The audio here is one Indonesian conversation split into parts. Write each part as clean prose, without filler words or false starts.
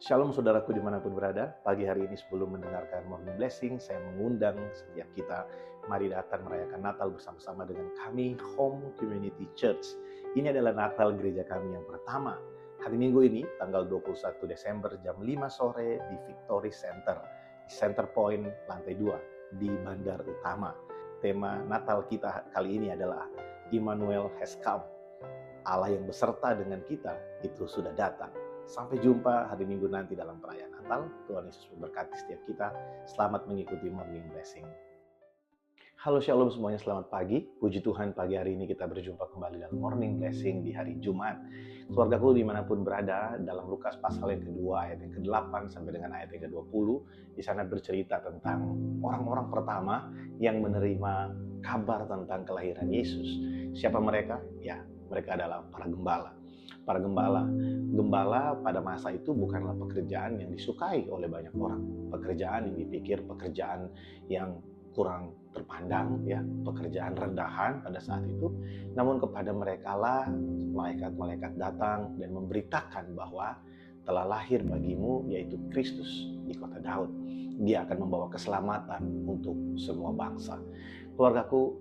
Shalom saudaraku dimanapun berada. Pagi hari ini sebelum mendengarkan Morning Blessing, saya mengundang setiap kita, mari datang merayakan Natal bersama-sama dengan kami, Home Community Church. Ini adalah Natal gereja kami yang pertama. Hari Minggu ini, tanggal 21 Desember jam 5 sore di Victory Center, di Center Point, lantai 2, di Bandar Utama. Tema Natal kita kali ini adalah Immanuel has come. Allah yang beserta dengan kita itu sudah datang. Sampai jumpa hari Minggu nanti dalam perayaan Natal. Tuhan Yesus memberkati setiap kita. Selamat mengikuti Morning Blessing. Halo Shalom semuanya, selamat pagi. Puji Tuhan, pagi hari ini kita berjumpa kembali dalam Morning Blessing di hari Jumat. Keluargaku dimanapun berada, dalam Lukas pasal yang kedua, ayat yang ke-8 sampai dengan ayat yang ke-20, di sana bercerita tentang orang-orang pertama yang menerima kabar tentang kelahiran Yesus. Siapa mereka? Ya, mereka adalah para gembala. Para gembala pada masa itu bukanlah pekerjaan yang disukai oleh banyak orang. Pekerjaan yang dipikir pekerjaan yang kurang terpandang, ya, pekerjaan rendahan pada saat itu. Namun kepada mereka lah malaikat-malaikat datang dan memberitakan bahwa telah lahir bagimu yaitu Kristus di kota Daud. Dia akan membawa keselamatan untuk semua bangsa. Keluargaku,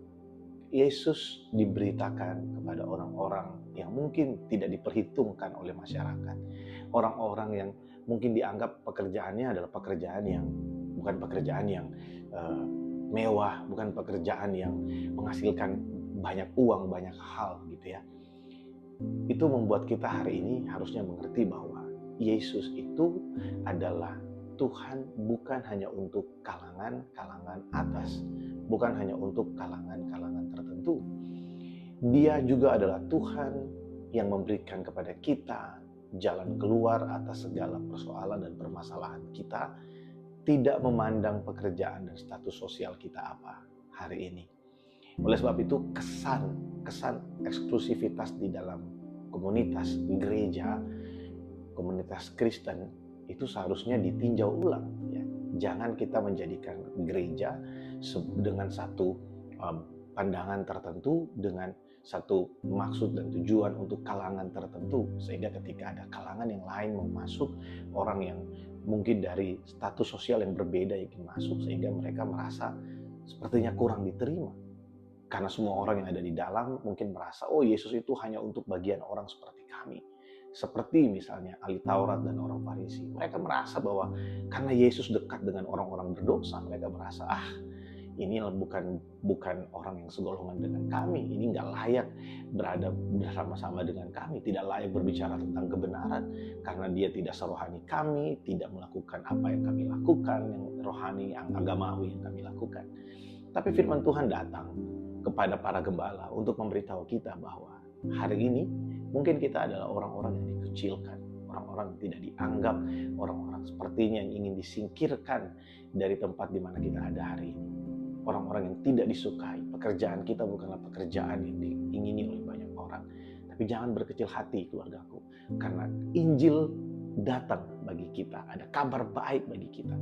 Yesus diberitakan kepada orang-orang yang mungkin tidak diperhitungkan oleh masyarakat. Orang-orang yang mungkin dianggap pekerjaannya adalah pekerjaan yang bukan pekerjaan yang mewah, bukan pekerjaan yang menghasilkan banyak uang, banyak hal gitu ya. Itu membuat kita hari ini harusnya mengerti bahwa Yesus itu adalah Tuhan bukan hanya untuk kalangan-kalangan atas, bukan hanya untuk kalangan-kalangan tertentu. Dia juga adalah Tuhan yang memberikan kepada kita jalan keluar atas segala persoalan dan permasalahan kita, tidak memandang pekerjaan dan status sosial kita apa hari ini. Oleh sebab itu kesan eksklusivitas di dalam komunitas gereja, komunitas Kristen itu seharusnya ditinjau ulang, ya. Jangan kita menjadikan gereja dengan satu pandangan tertentu, dengan satu maksud dan tujuan untuk kalangan tertentu, sehingga ketika ada kalangan yang lain mau masuk, orang yang mungkin dari status sosial yang berbeda ingin masuk, sehingga mereka merasa sepertinya kurang diterima. Karena semua orang yang ada di dalam mungkin merasa, oh Yesus itu hanya untuk bagian orang seperti kami. Seperti misalnya ahli Taurat dan orang Farisi. Mereka merasa bahwa karena Yesus dekat dengan orang-orang berdosa, mereka merasa, ini bukan orang yang segolongan dengan kami. Ini nggak layak berada bersama-sama dengan kami. Tidak layak berbicara tentang kebenaran. Karena dia tidak serohani kami, tidak melakukan apa yang kami lakukan, yang rohani, yang agamawi yang kami lakukan. Tapi firman Tuhan datang kepada para gembala untuk memberitahu kita bahwa hari ini mungkin kita adalah orang-orang yang dikucilkan, orang-orang yang tidak dianggap, orang-orang sepertinya yang ingin disingkirkan dari tempat di mana kita ada hari ini. Orang-orang yang tidak disukai. Pekerjaan kita bukanlah pekerjaan yang diingini oleh banyak orang. Tapi jangan berkecil hati, keluargaku, karena Injil datang bagi kita. Ada kabar baik bagi kita.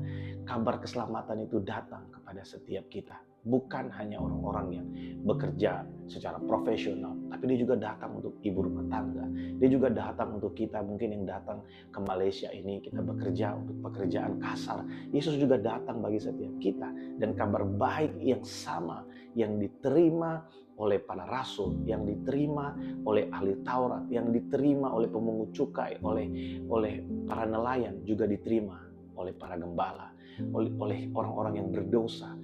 Kabar keselamatan itu datang kepada setiap kita. Bukan hanya orang-orang yang bekerja secara profesional, tapi dia juga datang untuk ibu rumah tangga. Dia juga datang untuk kita mungkin yang datang ke Malaysia ini, kita bekerja untuk pekerjaan kasar. Yesus juga datang bagi setiap kita. Dan kabar baik yang sama, yang diterima oleh para rasul, yang diterima oleh ahli Taurat, yang diterima oleh pemungut cukai, oleh para nelayan, juga diterima oleh para gembala, oleh orang-orang yang berdosa.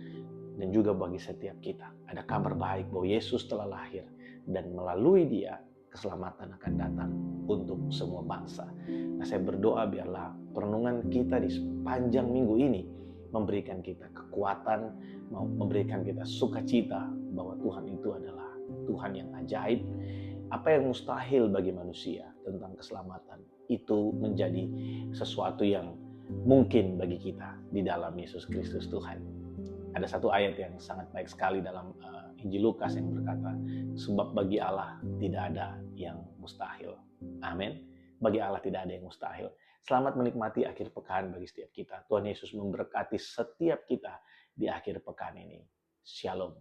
Dan juga bagi setiap kita ada kabar baik bahwa Yesus telah lahir dan melalui dia keselamatan akan datang untuk semua bangsa. Nah, saya berdoa biarlah perenungan kita di sepanjang minggu ini memberikan kita kekuatan, memberikan kita sukacita bahwa Tuhan itu adalah Tuhan yang ajaib. Apa yang mustahil bagi manusia tentang keselamatan itu menjadi sesuatu yang mungkin bagi kita di dalam Yesus Kristus Tuhan. Ada satu ayat yang sangat baik sekali dalam Injil Lukas yang berkata, sebab bagi Allah tidak ada yang mustahil. Amin. Bagi Allah tidak ada yang mustahil. Selamat menikmati akhir pekan bagi setiap kita. Tuhan Yesus memberkati setiap kita di akhir pekan ini. Shalom.